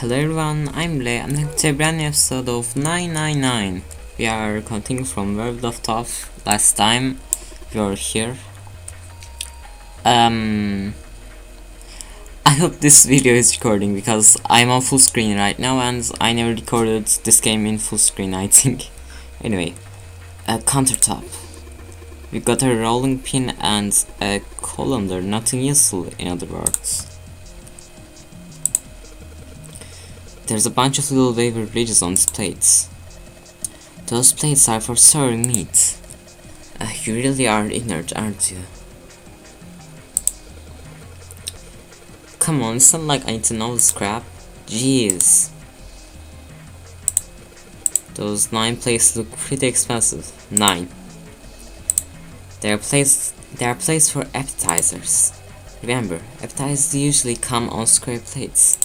Hello everyone, I'm Lei and welcome to a brand new episode of 999. We are continuing from where we left off last time we were here. I hope this video is recording because I'm on full screen right now and I never recorded this game in full screen, I think. Anyway, a countertop. We got a rolling pin and a colander, nothing useful in other words. There's a bunch of little waver bridges on these plates. Those plates are for serving meat. You really are inert, aren't you? Come on, it's not like I need to know this crap. Jeez. Those 9 plates look pretty expensive. 9. They are plates for appetizers. Remember, appetizers usually come on square plates.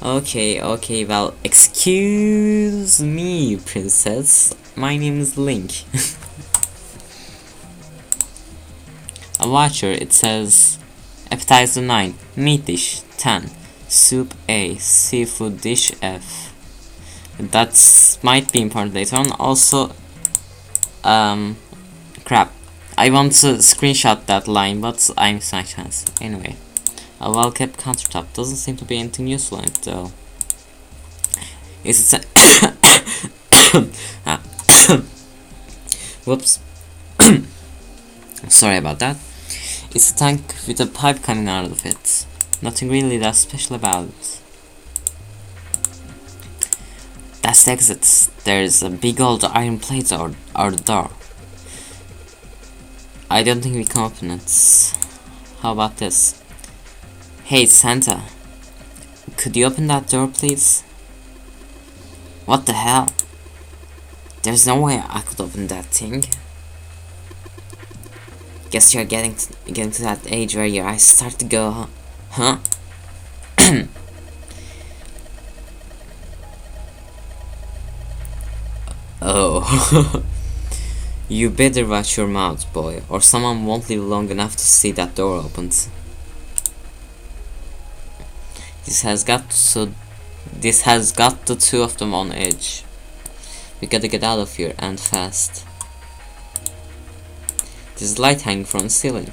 Okay, well, excuse me, princess. My name is Link. A watcher, it says appetizer 9, meat dish 10, soup A, seafood dish F. That might be important later on. Also, crap. I want to screenshot that line, but I missed my chance. Anyway. A well-kept countertop doesn't seem to be anything useful in it though. Is it whoops. Sorry about that. It's a tank with a pipe coming out of it. Nothing really that special about it. That's the exit. There's a big old iron plate or the door. I don't think we can open it. How about this? Hey Santa, could you open that door please? What the hell? There's no way I could open that thing. Guess you're getting to that age where your eyes start to go, huh? Oh. You better watch your mouth, boy, or someone won't live long enough to see that door opened. This has got the two of them on edge. We gotta get out of here and fast. There's light hanging from the ceiling.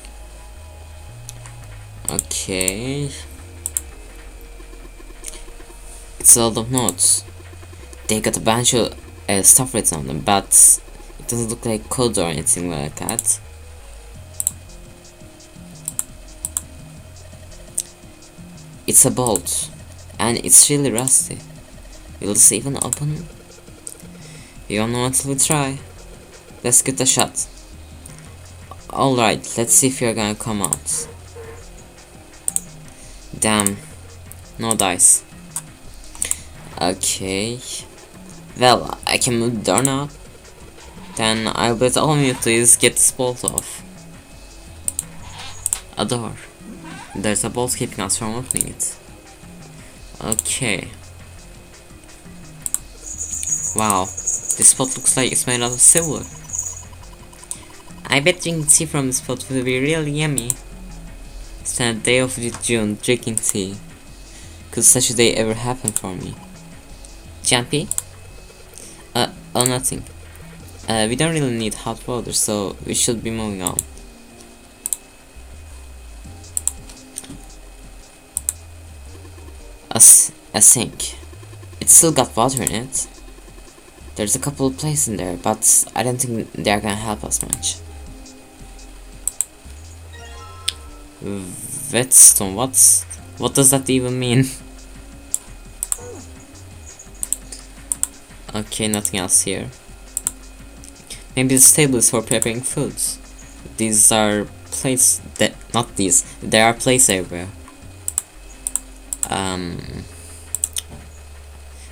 Okay. It's a lot of notes. They got a bunch of stuff written on them, but it doesn't look like code or anything like that. It's a bolt, and it's really rusty. Will this even open? You don't know until we try. Let's get a shot. Alright, let's see if you're gonna come out. Damn, no dice. Okay. Well, I can move the door now. Then I'll bet all you do is get this bolt off. A door. There's a bolt keeping us from opening it. Okay. Wow, this pot looks like it's made out of silver. I bet drinking tea from this pot will be really yummy. It's the day of June, drinking tea. Could such a day ever happen for me? Jumpy? Oh, nothing. We don't really need hot water, so we should be moving on. A sink. It's still got water in it. There's a couple of places in there, but I don't think they're gonna help us much. Whetstone, what does that even mean? Okay, nothing else here. Maybe this table is for preparing foods. These are plates that, not these, there are plates everywhere.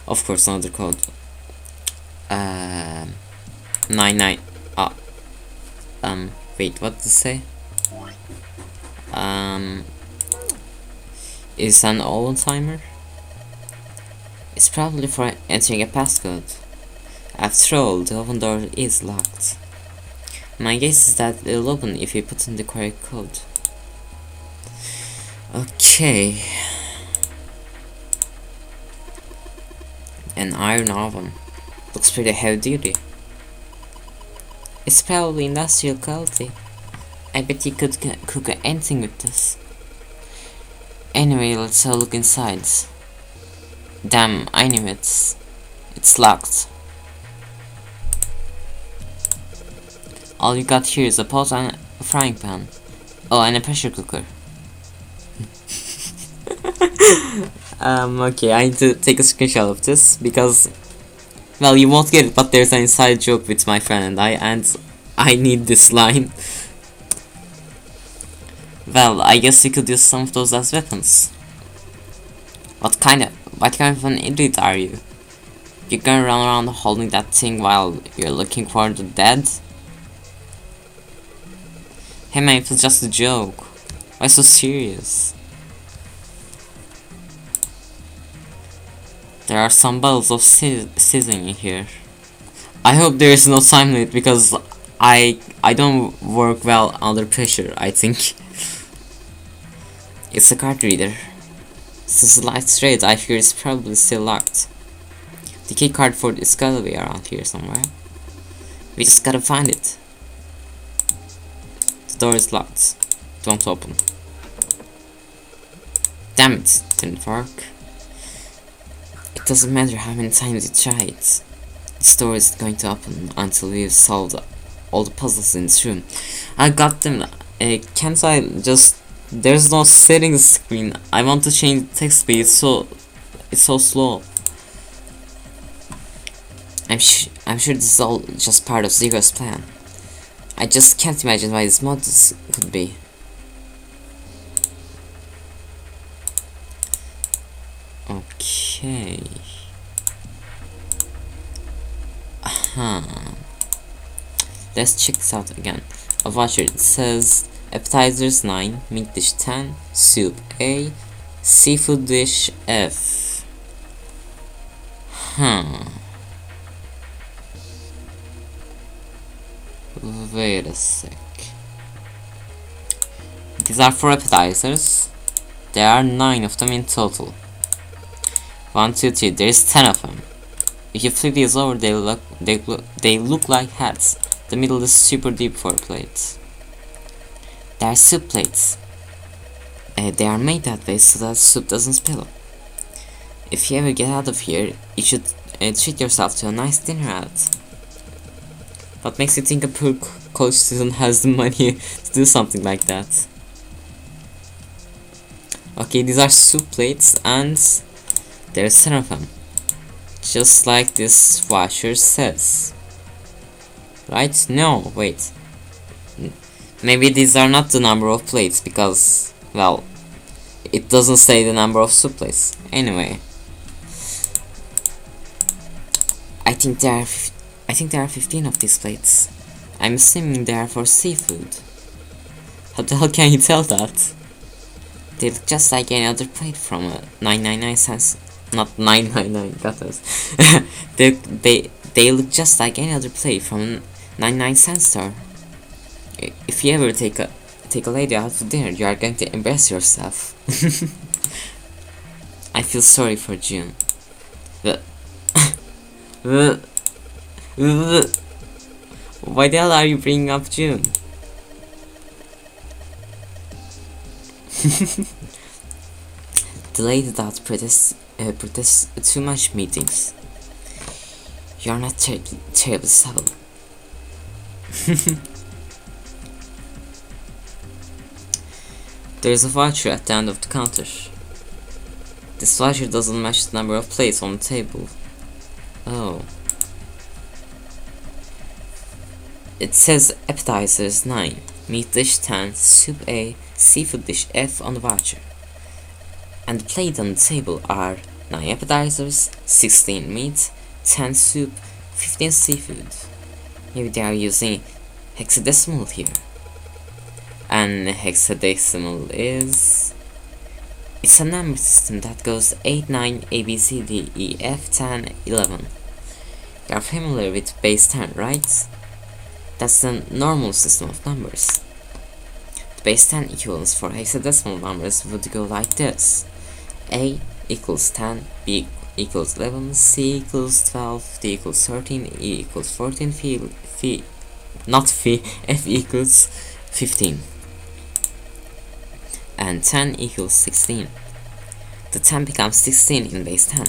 Of course, another code. 99. Wait, what did it say? Is an old timer? It's probably for entering a passcode. After all, the oven door is locked. My guess is that it'll open if you put in the correct code. Okay. iron oven. Looks pretty heavy duty. It's probably industrial quality. I bet you could cook anything with this. Anyway, let's have a look inside. Damn, I knew it. It's locked. All you got here is a pot and a frying pan. Oh, and a pressure cooker. Okay, I need to take a screenshot of this because, well, you won't get it, but there's an inside joke with my friend and I need this line. Well, I guess you could use some of those as weapons. What kind of an idiot are you? You're gonna run around holding that thing while you're looking for the dead? Hey man, it was just a joke. Why so serious? There are some bottles of seasoning in here. I hope there is no time limit because I don't work well under pressure, I think. It's a card reader. Since the light's red, I fear it's probably still locked. The key card for it's gotta be around here somewhere. We just gotta find it. The door is locked. Don't open. Damn it, didn't work. It doesn't matter how many times you try it. This door isn't going to open until we've solved all the puzzles in this room. I got them. Can't I just... There's no settings screen. I want to change the text speed. It's so slow. I'm sure this is all just part of Zero's plan. I just can't imagine why this mod could be. Okay. Let's check this out again. A voucher. It says appetizers 9, meat dish 10, soup A, seafood dish F. Wait a sec. These are for appetizers. There are 9 of them in total. 1, 2, 3. There's 10 of them. If you flip these over, they look like hats. The middle is super deep for a plate. They are soup plates. They are made that way so that soup doesn't spill. If you ever get out of here, you should treat yourself to a nice dinner out. What makes you think a poor college student has the money to do something like that? Okay, these are soup plates and there's 10 of them. Just like this voucher says. Right? No, wait. Maybe these are not the number of plates because, well, it doesn't say the number of soup plates. Anyway, I think there are 15 of these plates. I'm assuming they are for seafood. How the hell can you tell that? They look just like any other plate from a 999 cents. Not 999, got us. they look just like any other plate from a 99-cent store. If you ever take a lady out for dinner, you are going to embarrass yourself. I feel sorry for June. Why the hell are you bringing up June? The lady that protests too much meetings. You're not terribly subtle. There is a voucher at the end of the counter. This voucher doesn't match the number of plates on the table. Oh. It says appetizers 9, meat dish 10, soup A, seafood dish F on the voucher. And the plate on the table are 9 appetizers, 16 meat, 10 soup, 15 seafood. Maybe they are using hexadecimal here. And hexadecimal is... It's a number system that goes 8, 9, A, B, C, D, E, F, 10, 11. You are familiar with base 10, right? That's the normal system of numbers. The base 10 equivalents for hexadecimal numbers would go like this. A equals 10, B equals 11, C equals 12, D equals 13, E equals 14, F equals 15, and 10 equals 16. The 10 becomes 16 in base 10.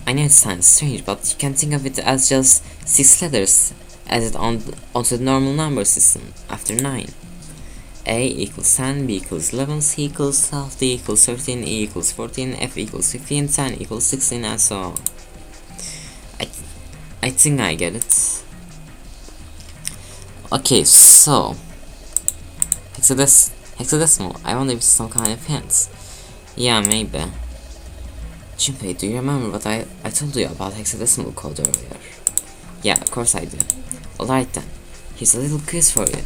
I know it sounds strange, but you can think of it as just 6 letters added onto the normal number system after 9. A equals 10, B equals 11, C equals 12, D equals 13, E equals 14, F equals 15, 10 equals 16, and so on. I think I get it. Okay, so hexadecimal. I wonder if it's some kind of hint. Yeah, maybe. Junpei, do you remember what I told you about hexadecimal code earlier? Yeah, of course I do. Alright then, here's a little quiz for you.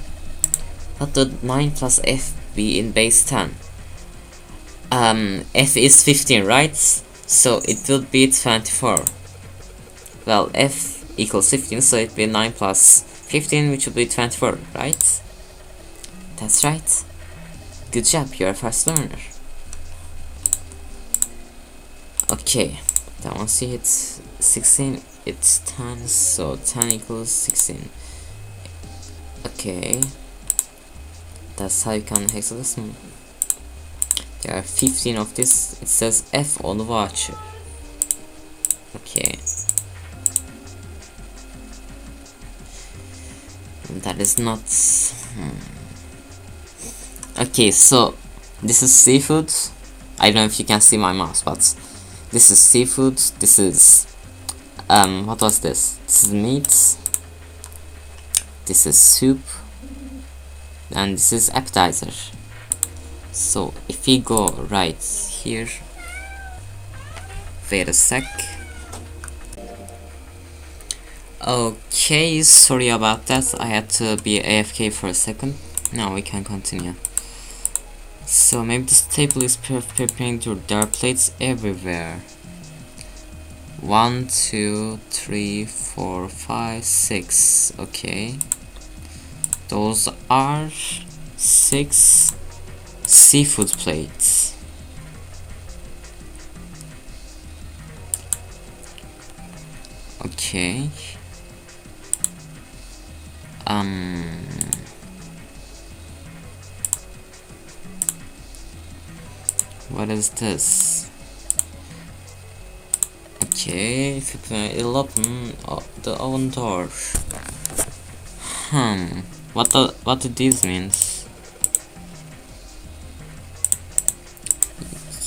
What would 9 plus F be in base 10? F is 15, right? So it would be 24. Well, F equals 15, so it'd be 9 plus 15, which would be 24, right? That's right. Good job, you're a fast learner. Okay, then once you hit 16, it's 10, so 10 equals 16. Okay, that's how you can hexadecimal. There are 15 of this. It says F on the voucher. Okay. That is not... Okay, so this is seafood. I don't know if you can see my mouse, but this is seafood. This is what was this? This is meat. This is soup, and this is appetizer. So if we go right here, wait a sec. Okay, sorry about that. I had to be AFK for a second. Now we can continue. So maybe this table is preparing to. There are plates everywhere. 1, 2, 3, 4, 5, 6. Okay. Those are 6 seafood plates. Okay. What is this? Okay, it'll open the oven door. What do these means?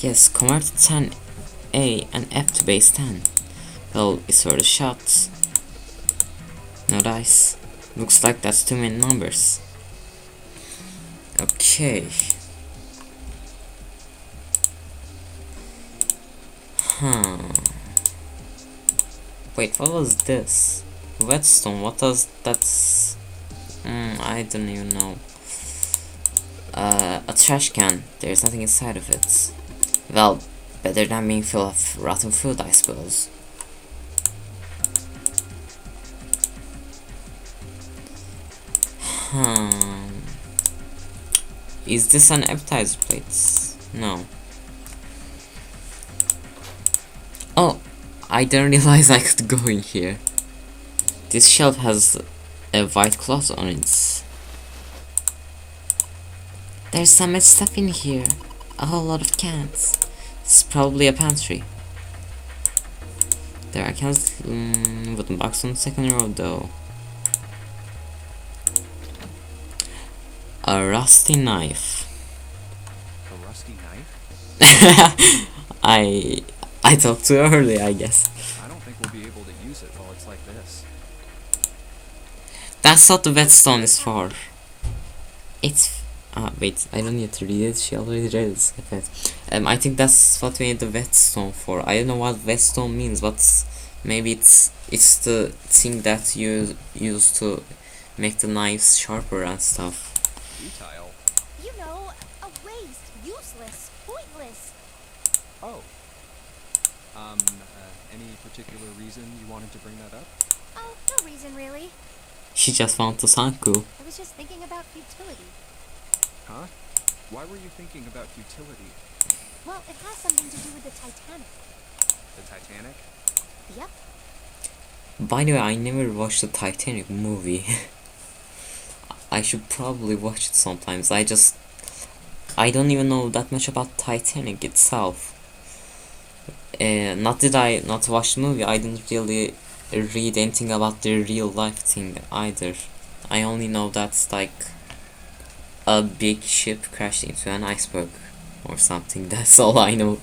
Yes, convert 10A and F to base 10. Well, it's for the shots. No dice. Looks like that's too many numbers. Okay. Wait, what was this? Whetstone, what does that's... I don't even know. A trash can. There's nothing inside of it. Well, better than being full of rotten food, I suppose. Is this an appetizer plate? No. Oh, I didn't realize I could go in here. This shelf has a white cloth on it. There's so much stuff in here. A whole lot of cans. It's probably a pantry. There are cans with a box on the second row though. A rusty knife. A rusty knife? I talked too early, I guess. I don't think we'll be able to use it while it's like this. That's what the whetstone is for. It's wait, I don't need to read it. She already read it. Okay. I think that's what we need the whetstone for. I don't know what whetstone means, but maybe it's the thing that you use to make the knives sharper and stuff. Futile? You know, a waste, useless, pointless. Oh. Any particular reason you wanted to bring that up? Oh, no reason really. She just found to sound cool. I was just thinking about futility. Huh? Why were you thinking about futility? Well, it has something to do with the Titanic. The Titanic? Yep. By the way, I never watched the Titanic movie. I should probably watch it sometimes. I don't even know that much about Titanic itself. Not that I not watch the movie, I didn't really read anything about the real life thing either. I only know that's like a big ship crashed into an iceberg or something. That's all I know.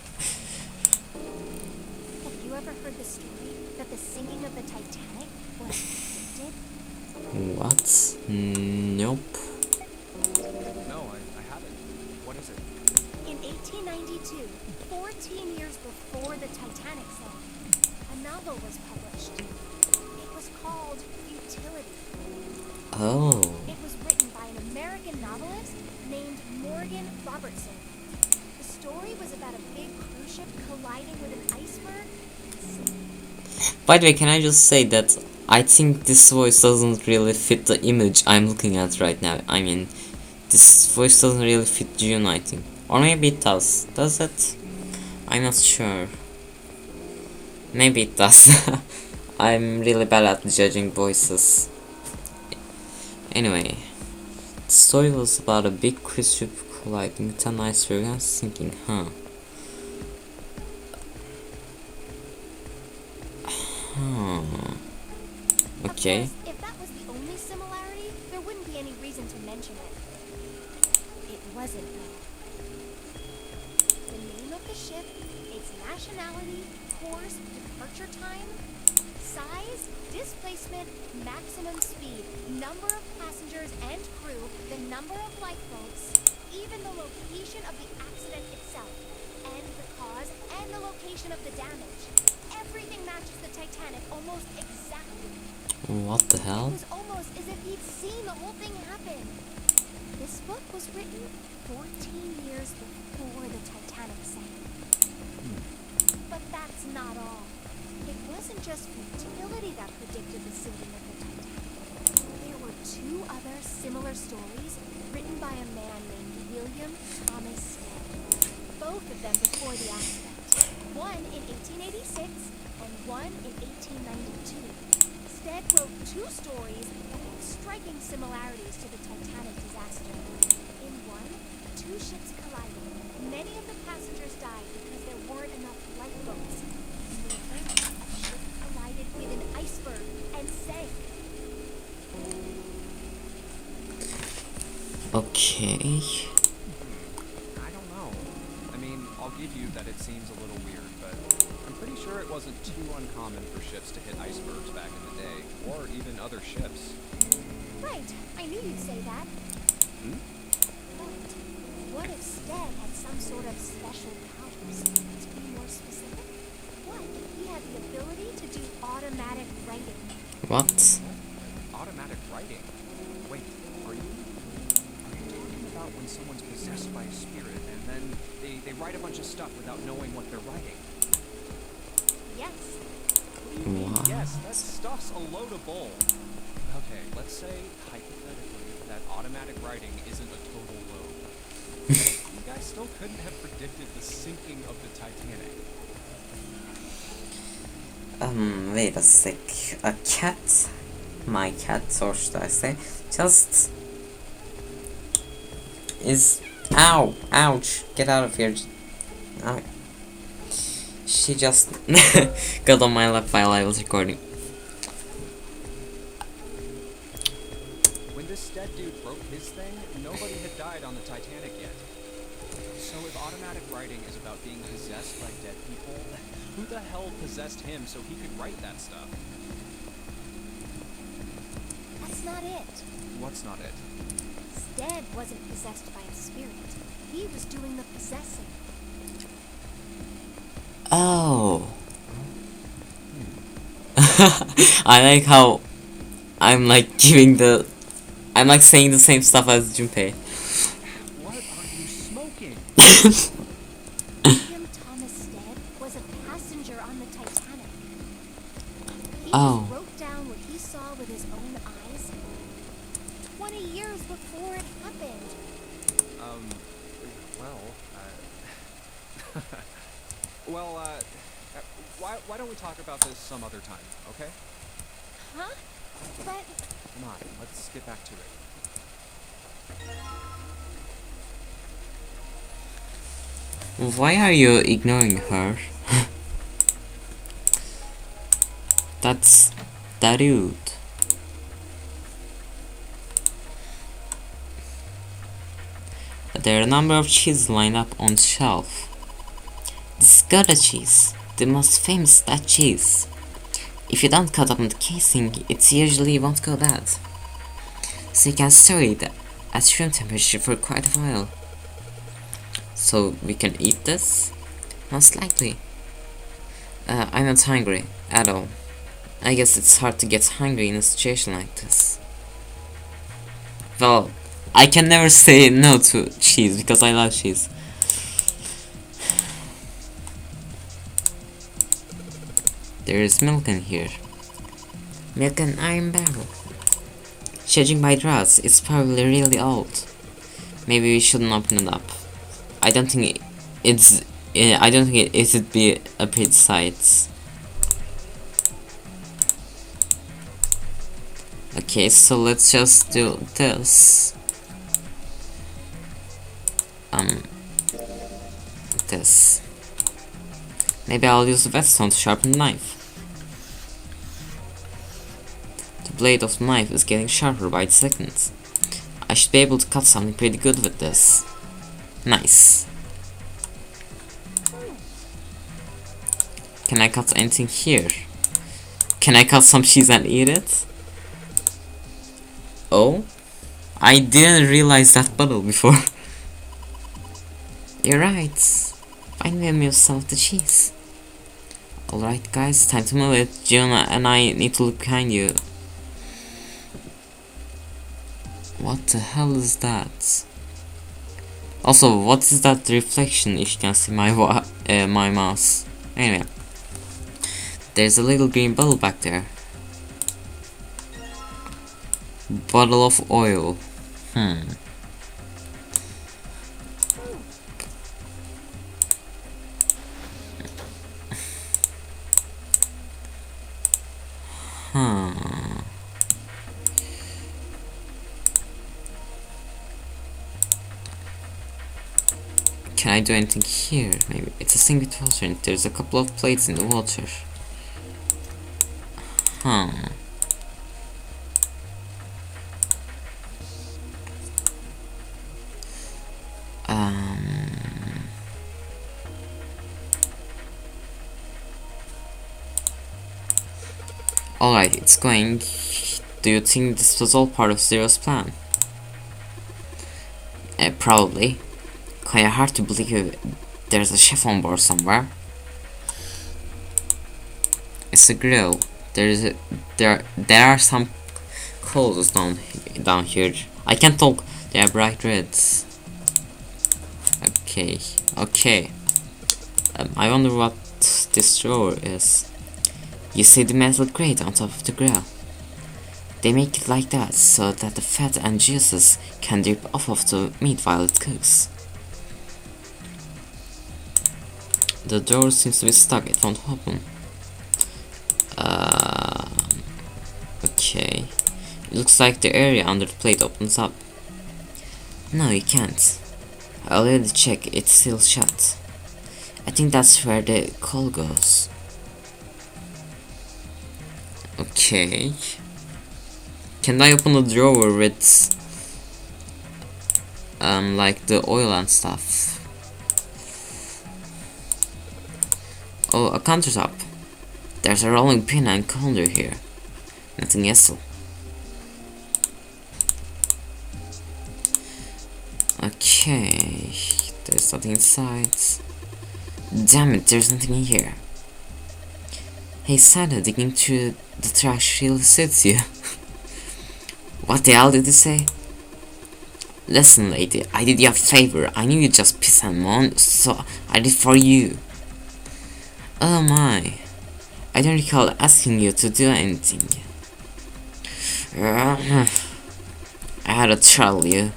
Have you ever heard the story that the sinking of the Titanic was predicted? What? Nope. No, I haven't. What is it? In 1892, 14 years before the Titanic sank, a novel was published. It was called Futility. Oh. It was written by an American novelist named Morgan Robertson. The story was about a big cruise ship colliding with an iceberg and sinking. By the way, can I just say that I think this voice doesn't really fit the image I'm looking at right now. I mean, this voice doesn't really fit June, I think. Or maybe it does. Does it? I'm not sure. Maybe it does. I'm really bad at judging voices. Anyway, the story was about a big cruise ship colliding with an iceberg and sinking, huh? Okay. Of course, if that was the only similarity, there wouldn't be any reason to mention it. It wasn't, though. The name of the ship, its nationality, course, departure time, size, displacement, maximum speed, number of passengers and crew, the number of lifeboats, even the location of the accident itself, and the cause and the location of the damage. Everything matches the Titanic almost exactly. What the It hell? was almost as if he'd seen the whole thing happen. This book was written 14 years before the Titanic sank. But that's not all. It wasn't just futility that predicted the sinking of the Titanic. There were two other similar stories written by a man named William Thomas Stead. Both of them before the accident. One in 1886 and one in 1892. Stead wrote two stories that had striking similarities to the Titanic disaster. In one, two ships collided. Many of the passengers died because there weren't enough lifeboats. In the other, a ship collided with an iceberg and sank. Okay. I don't know. I mean, I'll give you that it seems a little weird, but I'm pretty sure it wasn't too uncommon for ships to hit icebergs back in the day, or even other ships. Right, I knew you'd say that. Hmm? But what if Stead had some sort of special powers? To be more specific, what if he had the ability to do automatic writing? What? Automatic writing? Wait, are you talking about when someone's possessed by a spirit and then they write a bunch of stuff without knowing what they're writing? Yes. What? Yes, that stuff's a load of bull. Okay, let's say, hypothetically, that automatic writing isn't a total load. You guys still couldn't have predicted the sinking of the Titanic. Wait a sec. A cat? My cat, or should I say, just is. Ow! Ouch! Get out of here. Ow. She just got on my lap while I was recording. When this Stead dude wrote his thing, nobody had died on the Titanic yet. So if automatic writing is about being possessed by dead people, who the hell possessed him so he could write that stuff? That's not it. What's not it? Stead wasn't possessed by a spirit. He was doing the possessing. Oh. I like how I'm like giving the. I'm like saying the same stuff as Junpei. What are you smoking? William Thomas Stead was a passenger on the Titanic. He Oh. just wrote down what he saw with his own eyes 20 years before it happened. Well, well, Why don't we talk about this some other time, okay? Huh? But Come on, let's get back to it. Why are you ignoring her? That's that rude. There are a number of cheeses lined up on the shelf. This is Gouda cheese, the most famous Dutch cheese. If you don't cut open the casing, it usually won't go bad. So you can store it at room temperature for quite a while. So we can eat this? Most likely. I'm not hungry at all. I guess it's hard to get hungry in a situation like this. Well, I can never say no to cheese because I love cheese. There is milk in here. Milk and iron barrel. Judging by drafts, it's probably really old. Maybe we shouldn't open it up. I don't think it would be a pretty sight. Okay, so let's just do this. This. Maybe I'll use the whetstone to sharpen the knife. The blade of the knife is getting sharper by the second. I should be able to cut something pretty good with this. Nice. Can I cut anything here? Can I cut some cheese and eat it? Oh? I didn't realize that bottle before. You're right. Finally move some of the cheese. Alright guys, time to move it. Jonah and I need to look behind you. What the hell is that? Also, what is that reflection if you can see my my mouse? Anyway. There's a little green bottle back there. Bottle of oil. Can I do anything here? Maybe it's a sink with water and there's a couple of plates in the water. Alright, it's going. Do you think this was all part of Zero's plan? Probably. Kinda hard to believe there's a chef on board somewhere. It's a grill. There are some coals down here. I can't talk. They are bright reds. Okay. I wonder what this drawer is. You see the metal grate on top of the grill. They make it like that so that the fat and juices can drip off of the meat while it cooks. The door seems to be stuck, it won't open. Okay. It looks like the area under the plate opens up. No, you can't. I already checked, it's still shut. I think that's where the coal goes. Okay. Can I open the drawer with like the oil and stuff? Oh, a countertop. There's a rolling pin and colander here. Nothing else. Okay. There's nothing inside. Damn it, there's nothing in here. Hey Santa, digging through the trash really suits you. What the hell did you say? Listen lady, I did you a favor. I knew you just piss and moan, so I did for you. Oh my. I don't recall asking you to do anything. I had to tell you.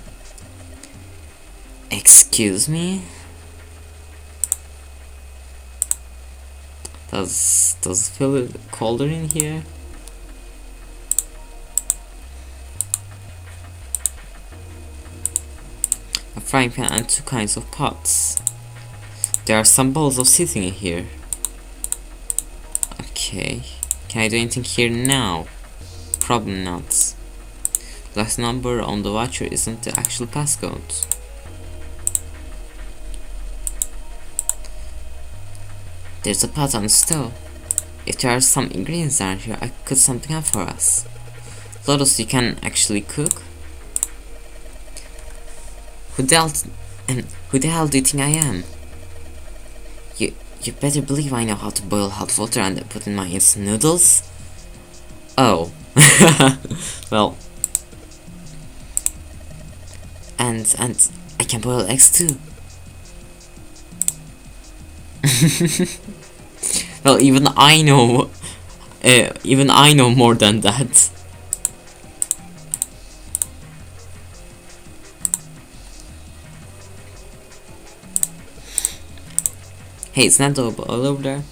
Excuse me? Does it feel colder in here? A frying pan and two kinds of pots. There are some bowls of seasoning in here. Okay. Can I do anything here now? Probably not. Last number on the voucher isn't the actual passcode. There's a pot on the stove. If there are some ingredients around here, I could cook something up for us. Lotus, you can actually cook? Who the hell do you think I am? You better believe I know how to boil hot water and put in my instant noodles. Oh. Well. And I can boil eggs too. Well, even I know more than that. Hey, it's not all over there.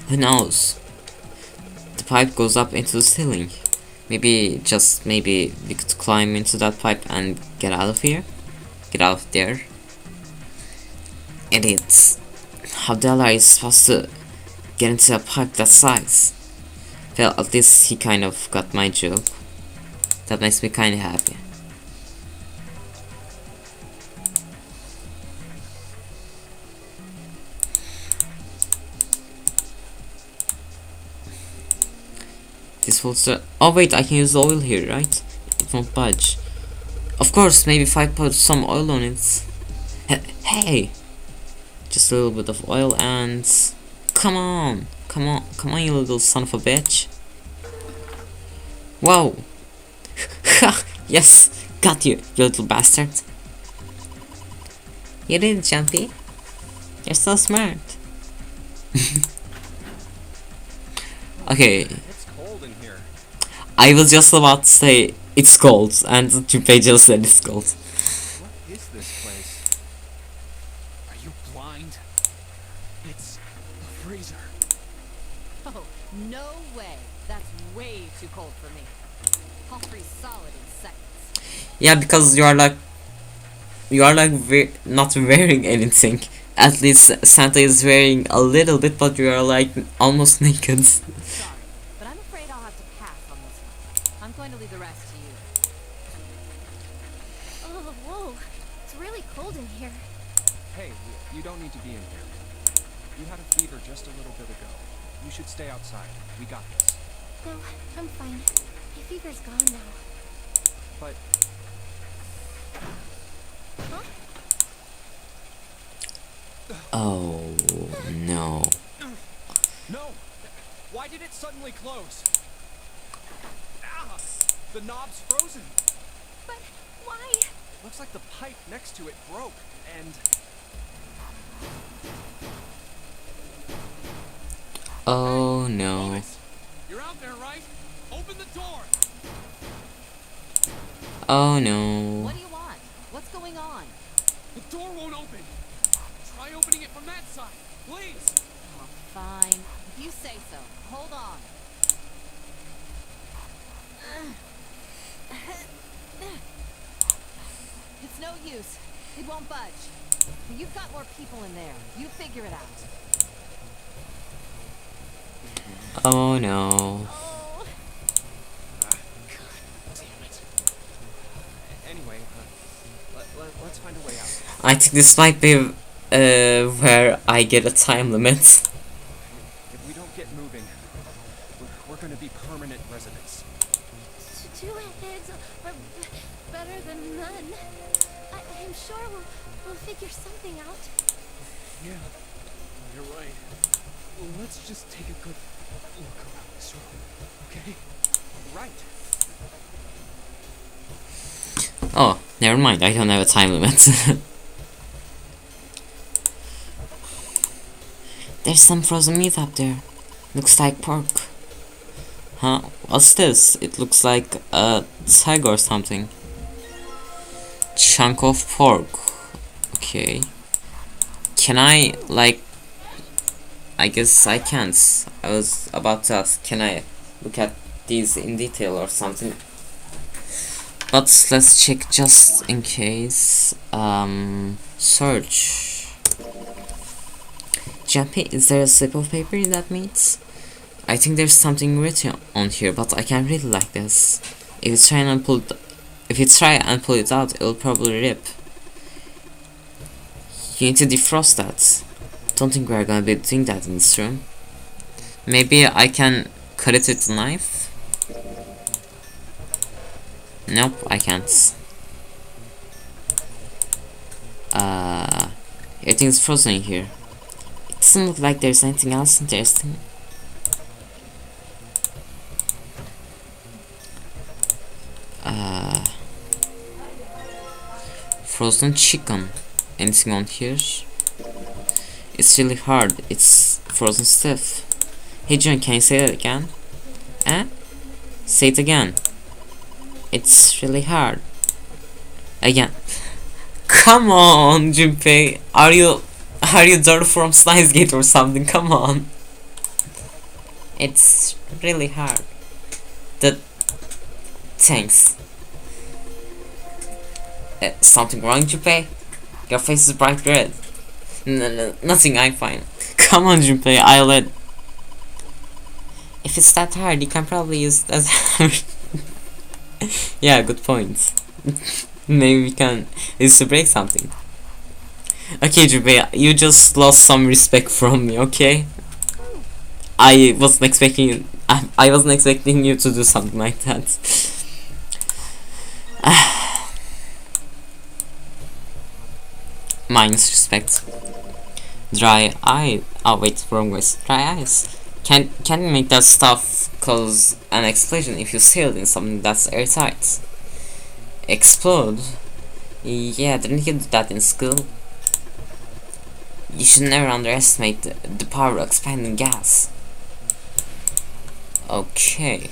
Who knows? The pipe goes up into the ceiling. Maybe we could climb into that pipe and get out of here. Get out of there. Idiots. How the hell are you supposed to get into a pipe that size? Well, at least he kind of got my joke. That makes me kinda happy. This will oh wait, I can use oil here, right? It won't budge. Of course, maybe if I put some oil on it. Hey! Just a little bit of oil and... Come on, you little son of a bitch. Whoa! Yes! Got you, you little bastard. You did it, Jumpy. You're so smart. Okay. I was just about to say it's cold, and Junpei just said it's cold. What is this place? Are you blind? It's a freezer. Oh, no way. That's way too cold for me. I'll freeze solid in seconds. Yeah, because you are like not wearing anything. At least Santa is wearing a little bit, but you are like almost naked. Sorry, but I'm afraid I'll have to pass on this one. I'm going to leave the rest to you. Oh, whoa. It's really cold in here. Hey, you don't need to be in here. You had a fever just a little bit ago. You should stay outside. We got this. No, I'm fine. My fever's gone now. But Huh? Oh no. no! Why did it suddenly close? Ah! The knob's frozen. But why? Looks like the pipe next to it broke, and Oh no. Lotus, you're out there, right? Open the door. Oh no. What do you want? What's going on? The door won't open. Try opening it from that side, please. Oh, fine. If you say so. Hold on. It's no use. It won't budge. You've got more people in there. You figure it out. Oh no. Oh, Damn it. Anyway, let's find a way out. I think this might be where I get a time limit. If we don't get moving, we're gonna be permanent residents. two heads are better than none. I'm sure we'll figure something out. Yeah, you're right. Well, let's just take a good look around this room, okay? Right. Oh, never mind, I don't have a time limit. There's some frozen meat up there. Looks like pork. Huh? What's this? It looks like a tiger or something. Chunk of pork. Okay. Can I, like... I guess I can't. I was about to ask, can I look at these in detail or something? But let's check just in case. Search. Jumpy, is there a slip of paper in that meat? I think there's something written on here, but I can't read it like this. If you try and pull it out, it'll probably rip. You need to defrost that. Don't think we're gonna be doing that in this room. Maybe I can cut it with a knife? Nope, I can't. Everything's frozen in here. It doesn't look like there's anything else interesting. Frozen chicken. Anything on here? It's really hard. It's frozen stiff. Hey John, can you say that again? Eh? Say it again. It's really hard. Again. Come on, Junpei. Are you Dory from Slice Gate or something? Come on. It's really hard. Thanks. Something wrong, Junpei? Your face is bright red. No, nothing, I'm fine. Come on, Junpei, I'll let. If it's that hard, you can probably use that. Yeah, good point. Maybe we can use to break something. Okay, Junpei, you just lost some respect from me, okay? I wasn't expecting you to do something like that. Minus respect. Dry eye. Oh wait, wrong ways. Dry eyes. Can you make that stuff cause an explosion if you seal it in something that's airtight? Explode? Yeah, didn't you do that in school? You should never underestimate the power of expanding gas. Okay.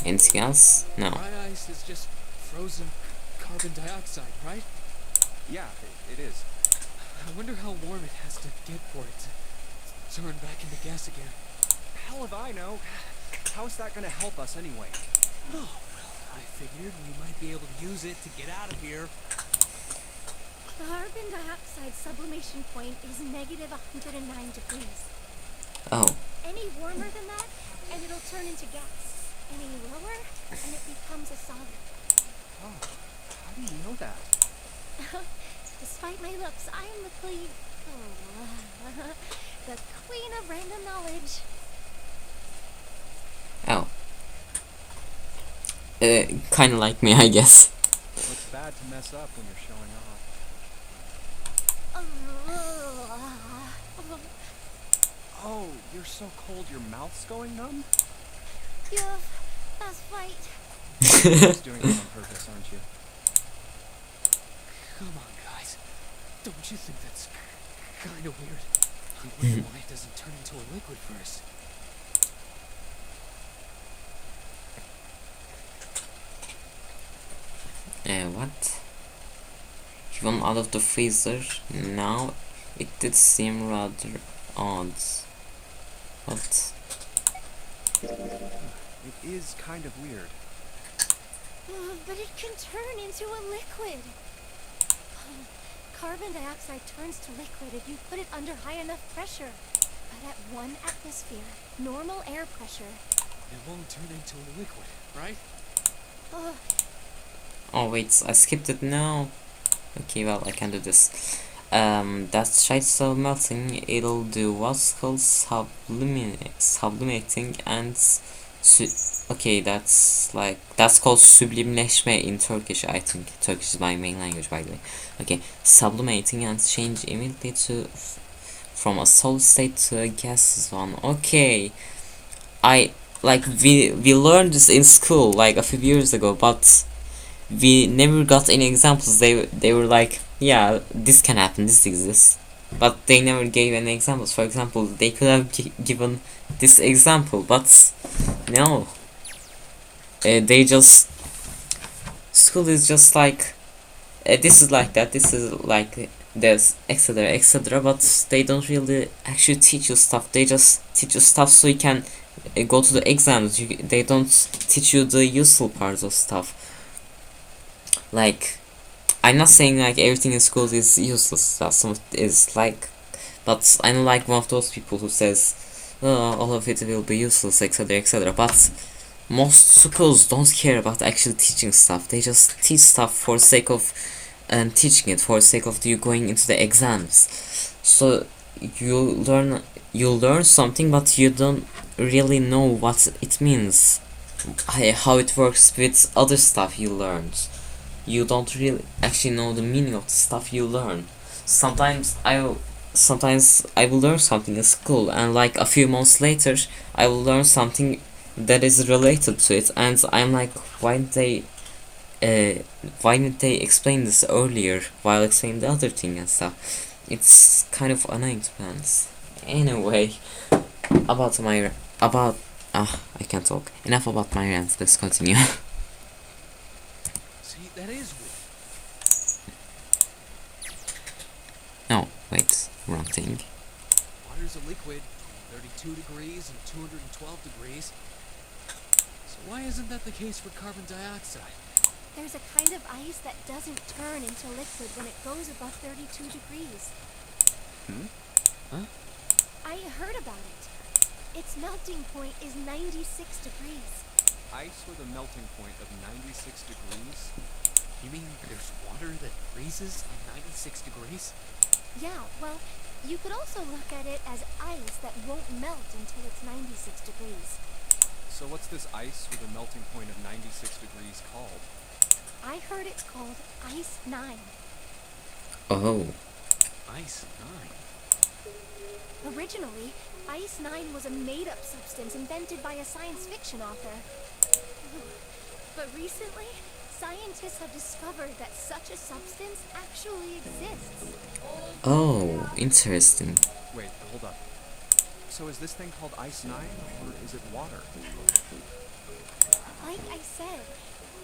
Anything else? No. Dry ice is just frozen carbon dioxide, right? Yeah, it is. I wonder how warm it has to get for it to turn back into gas again. Hell if I know. How is that gonna help us anyway? Oh, well, I figured we might be able to use it to get out of here. The carbon dioxide sublimation point is negative 109 degrees. Oh. Any warmer than that, and it'll turn into gas. Any lower, and it becomes a solid. Oh, how do you know that? Despite my looks, I am the queen. The queen of random knowledge. Oh. Kinda like me, I guess. Looks bad to mess up when you're showing off. Oh, you're so cold your mouth's going numb? Yeah, that's right. You're just doing it on purpose, aren't you? Come on, guys. Don't you think that's kind of weird? I wonder why it doesn't turn into a liquid first. What? Even out of the freezer? Now, it did seem rather odd. What? It is kind of weird. But it can turn into a liquid. Carbon dioxide turns to liquid if you put it under high enough pressure. But at 1 atmosphere, normal air pressure. It won't turn into a liquid, right? Uh, Oh wait, I skipped it now. Okay, well I can do this. That shite melting, it'll do what's called sublimating and okay, that's called sublimleşme in Turkish. I think Turkish is my main language, by the way. Okay, sublimating and change immediately from a solid state to a gaseous one. Okay, we learned this in school like a few years ago, but we never got any examples. They were like, yeah, this can happen, this exists, but they never gave any examples. For example, they could have given this example, but no. They just, school is just like, this is like that, this is like there's etc etc, but they don't really actually teach you stuff. They just teach you stuff so you can go to the exams. They don't teach you the useful parts of stuff. Like, I'm not saying like everything in school is useless stuff. Some of it is like, but I'm like one of those people who says, oh, all of it will be useless, etc etc. But most schools don't care about actually teaching stuff. They just teach stuff for the sake of teaching it, for the sake of you going into the exams. So you learn something, but you don't really know what it means, how it works with other stuff you learned. You don't really actually know the meaning of the stuff you learn. Sometimes I will learn something in school, and like a few months later I will learn something that is related to it, and I'm like, why didn't they explain this earlier while explaining the other thing and stuff? It's kind of annoying, to be honest. Anyway, about I can't talk. Enough about my rant. Let's continue. See, that is weird. No, wait, wrong thing. Water's a liquid, 32 degrees and 212 degrees. So why isn't that the case for carbon dioxide? There's a kind of ice that doesn't turn into liquid when it goes above 32 degrees. Huh? I heard about it. Its melting point is 96 degrees. Ice with a melting point of 96 degrees? You mean there's water that freezes at 96 degrees? Yeah, well, you could also look at it as ice that won't melt until it's 96 degrees. So what's this ice with a melting point of 96 degrees called? I heard it's called Ice 9. Oh, Ice 9? Originally, Ice 9 was a made-up substance invented by a science fiction author. But recently, scientists have discovered that such a substance actually exists. oh, interesting. Wait, hold up. So is this thing called Ice 9, or is it water? Like I said,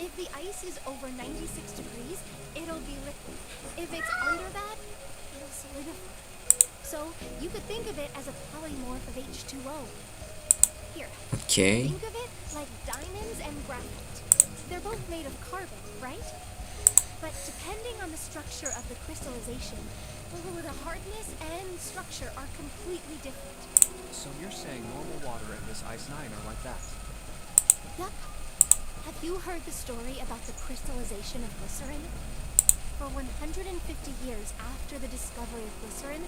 if the ice is over 96 degrees, it'll be liquid. If it's under that, it'll solidify. So you could think of it as a polymorph of H2O. Here, Okay. think of it like diamonds and graphite. They're both made of carbon, right? But depending on the structure of the crystallization, the hardness and structure are completely different. So you're saying normal water and this Ice 9 are like that? Yup. Have you heard the story about the crystallization of glycerin? For 150 years after the discovery of glycerin,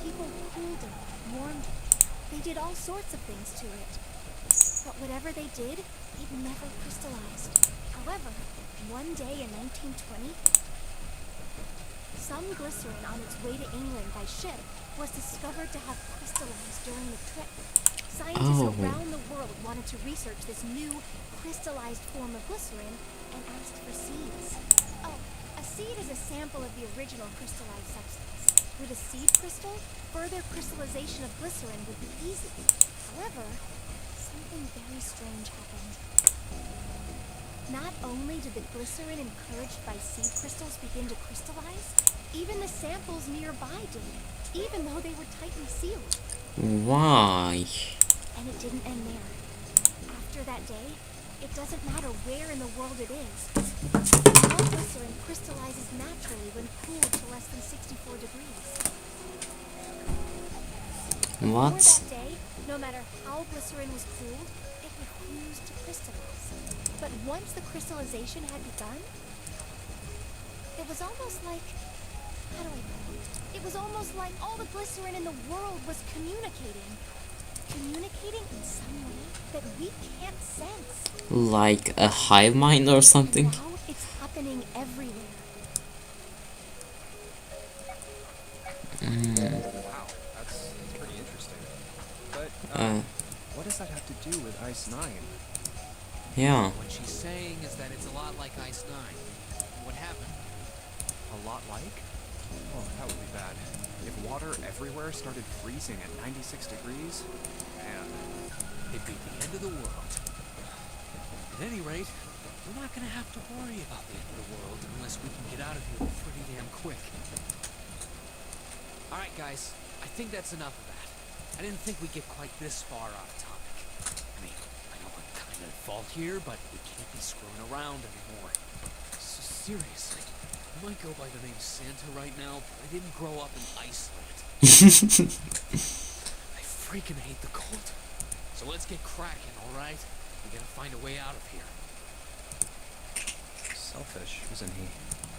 people cooled it, warmed it. They did all sorts of things to it. But whatever they did, it never crystallized. However, one day in 1920, some glycerin on its way to England by ship was discovered to have crystallized during the trip. Scientists Oh. around the world wanted to research this new crystallized form of glycerin and asked for seeds. Oh, a seed is a sample of the original crystallized substance. With a seed crystal, further crystallization of glycerin would be easy. However, something very strange happened. Not only did the glycerin encouraged by seed crystals begin to crystallize, even the samples nearby did, even though they were tightly sealed. Why? And it didn't end there. After that day, it doesn't matter where in the world it is. All glycerin crystallizes naturally when cooled to less than 64 degrees. Before What? that day, no matter how glycerin was cooled, it refused to crystallize. But once the crystallization had begun, it was almost like, how do I put it? It was almost like all the glycerin in the world was communicating. Communicating in some way that we can't sense. Like a hive mind or something? Now it's happening everywhere. Wow, that's pretty interesting. But, what does that have to do with Ice 9? Yeah. What she's saying is that it's a lot like Ice 9. What happened? A lot like? Oh, that would be bad. If water everywhere started freezing at 96 degrees, man. It'd be the end of the world. At any rate, we're not gonna have to worry about the end of the world unless we can get out of here pretty damn quick. Alright, guys. I think that's enough of that. I didn't think we'd get quite this far off topic. I mean, I know I'm kind of at fault here, but we can't be screwing around anymore. So seriously, I might go by the name Santa right now, but I didn't grow up in Iceland. I freaking hate the cold. So let's get cracking, alright? We gotta find a way out of here. Selfish, isn't he?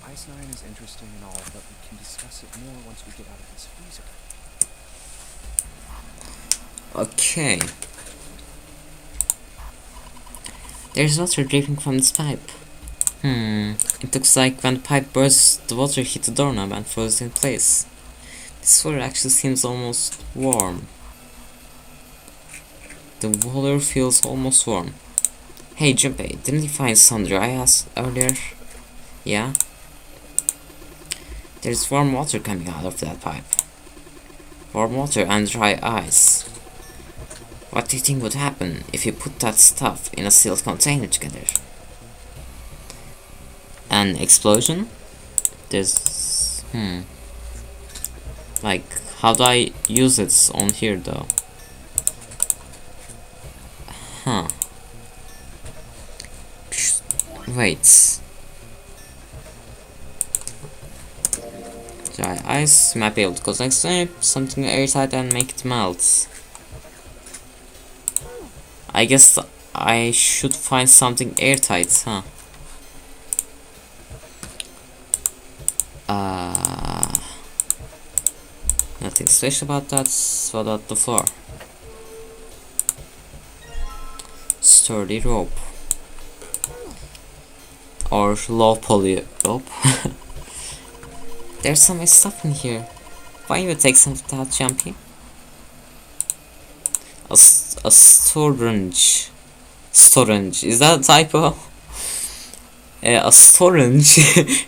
Ice Nine is interesting and all, but we can discuss it more once we get out of this freezer. Okay. There's water dripping from this pipe. It looks like when the pipe burst, the water hit the doorknob and froze in place. This water actually seems almost warm. The water feels almost warm. Hey Junpei, didn't you find some dry ice earlier? Yeah? There's warm water coming out of that pipe. Warm water and dry ice. What do you think would happen if you put that stuff in a sealed container together? An explosion? There's... Like, how do I use it on here though? Huh. Wait. Dry ice, you might be able to cause something airtight and make it melt. I guess I should find something airtight, huh? Nothing special about that. What about the floor? Sturdy rope. Or low poly rope. There's so much stuff in here. Why don't you take some of that, Jumpy? A storage. Storage. Is that a typo? A storage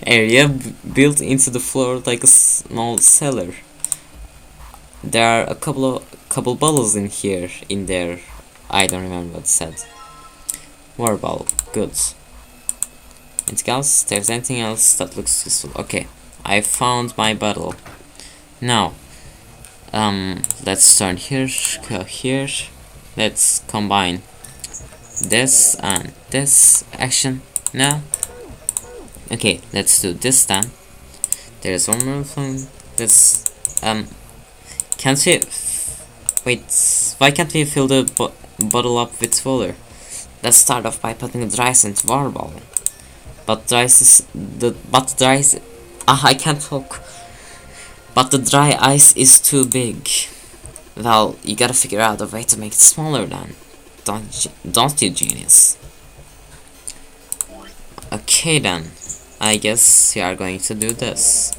area built into the floor like a small cellar. There are a couple bottles in here. In there, I don't remember what it said. Water bottle. Good. Anything else? There's anything else that looks useful. Okay, I found my bottle. Now, let's turn here, go here. Let's combine this and this action now. Okay, let's do this then. There's one more thing. Let's can't we wait? Why can't we fill the bottle up with water? Let's start off by putting the dry ice into water bottle. But dry ice I can't talk. But the dry ice is too big. Well, you gotta figure out a way to make it smaller then. Don't you, genius? Okay then. I guess we are going to do this.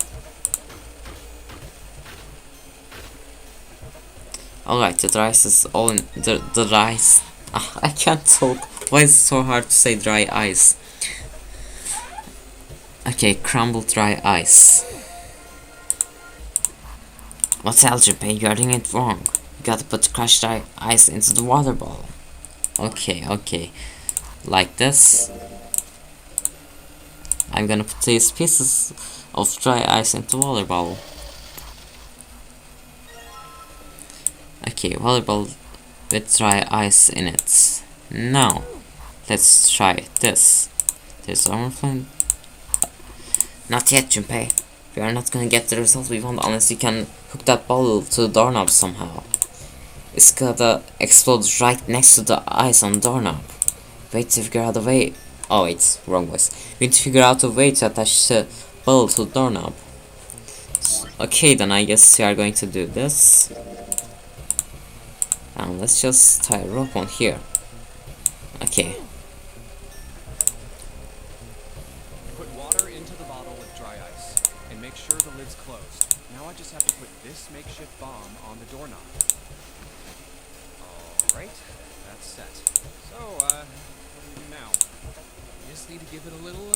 Alright, the dry ice is all in the rice. I can't talk. Why is it so hard to say dry ice? Okay, crumbled dry ice. What else, Junpei? You're doing it wrong. You gotta put crushed dry ice into the water bottle. Okay. Like this. I'm gonna put these pieces of dry ice into the water bottle. Okay, water bottle with dry ice in it. Now, let's try this. There's overflowing. Not yet, Junpei. We are not gonna get the result we want unless you can hook that bottle to the doorknob somehow. It's gotta explode right next to the ice on the doorknob. Wait to figure out a way. Oh wait, wrong voice. We need to figure out a way to attach the bottle to the doorknob. Okay, then I guess we are going to do this. And let's just tie a rope on here. Okay. Put water into the bottle with dry ice, and make sure the lid's closed. Now I just have to put this makeshift bomb on the doorknob. Alright, that's set. So, what do we do now? We just need to give it a little,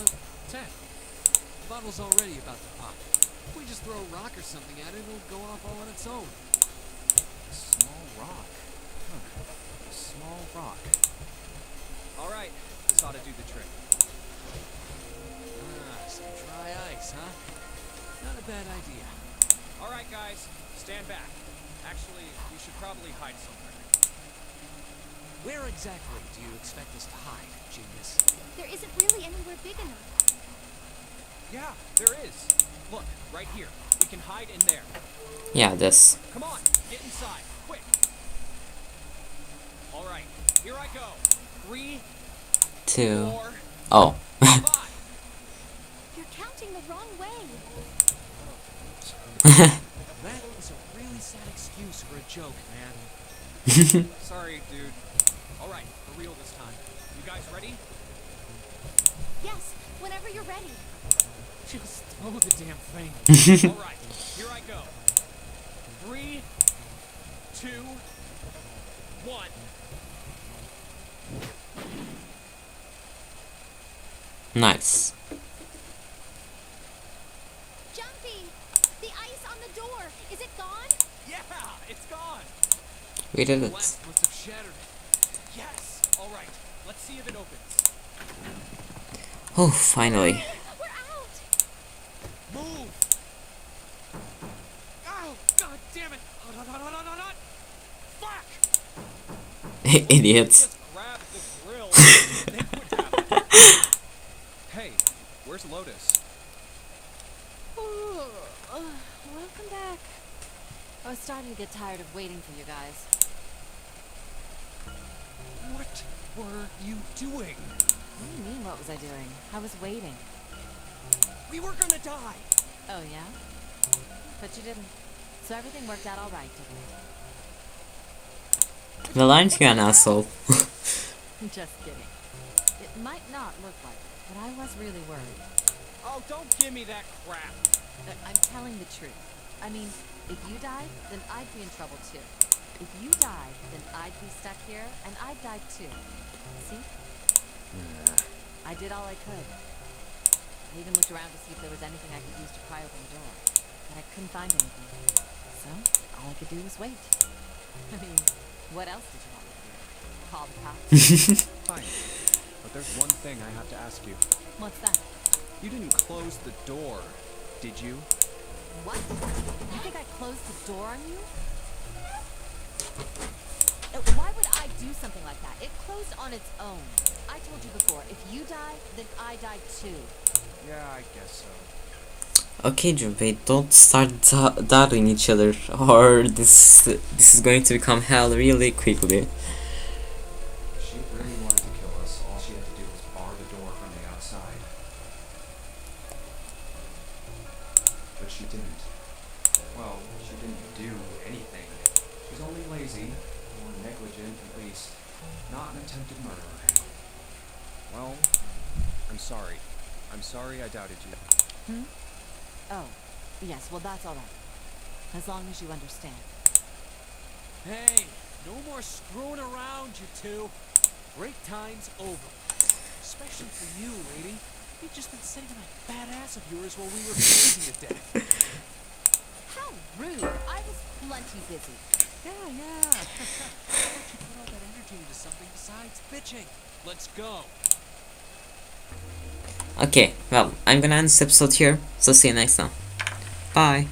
tap. The bottle's already about to pop. If we just throw a rock or something at it, it'll go off all on its own. A small rock. A small rock. Alright, this ought to do the trick. Ah, some dry ice, huh? Not a bad idea. Alright, guys. stand back. Actually, you should probably hide somewhere. Where exactly do you expect us to hide, genius? There isn't really anywhere big enough. Yeah, there is. Look, right here. We can hide in there. Yeah, this. Come on, get inside, quick. All right, here I go. 3, 2. 4, Oh. 5. You're counting the wrong way. That is a really sad excuse for a joke, man. Sorry, dude. All right, for real this time. You guys ready? Yes, whenever you're ready. Just throw the damn thing. All right, here I go. 3, 2, 1. Nice. Jumpy! The ice on the door! Is it gone? Yeah, it's gone. We did The it. blast must have shattered it. Yes. All right, let's see if it opens. Oh, finally. We're out! Move! Oh, god damn it! Hot. Fuck! Idiots. Just grab the grill. Think would happen. Hey, where's Lotus? Welcome back. I was starting to get tired of waiting for you guys. What were you doing? What do you mean, what was I doing? I was waiting. We were gonna die. Oh, yeah? But you didn't. So everything worked out alright, didn't it? Well, aren't you an asshole? Just kidding. It might not look like it, but I was really worried. Oh, don't give me that crap. But I'm telling the truth. I mean, if you died, then I'd be in trouble too. If you died, then I'd be stuck here, and I'd die too. See? I did all I could. I even looked around to see if there was anything I could use to pry open the door, but I couldn't find anything. So, all I could do was wait. I mean, what else did you want me to do? Call the cops? Fine. But there's one thing I have to ask you. What's that? You didn't close the door, did you? What? You think I closed the door on you? Why would I do something like that? It closed on its own. I told you before, if you die, then I die too. Yeah, I guess so. Okay, Junpei, don't start doubting each other, or this is going to become hell really quickly. If she really wanted to kill us, all she had to do was bar the door from the outside. But she didn't. Well, she didn't do anything. She's only lazy, or negligent at least. Not an attempted murderer. Well, I'm sorry. I'm sorry I doubted you. Oh, yes, well that's alright. As long as you understand. Hey, no more screwing around, you two. Break time's over. Especially for you, lady. You've just been sitting on that fat ass of yours while we were freezing to death. How rude! I was plenty busy. Yeah. Why don't you put all that energy into something besides bitching? Let's go. Okay, well, I'm gonna end this episode here, so see you next time. Bye.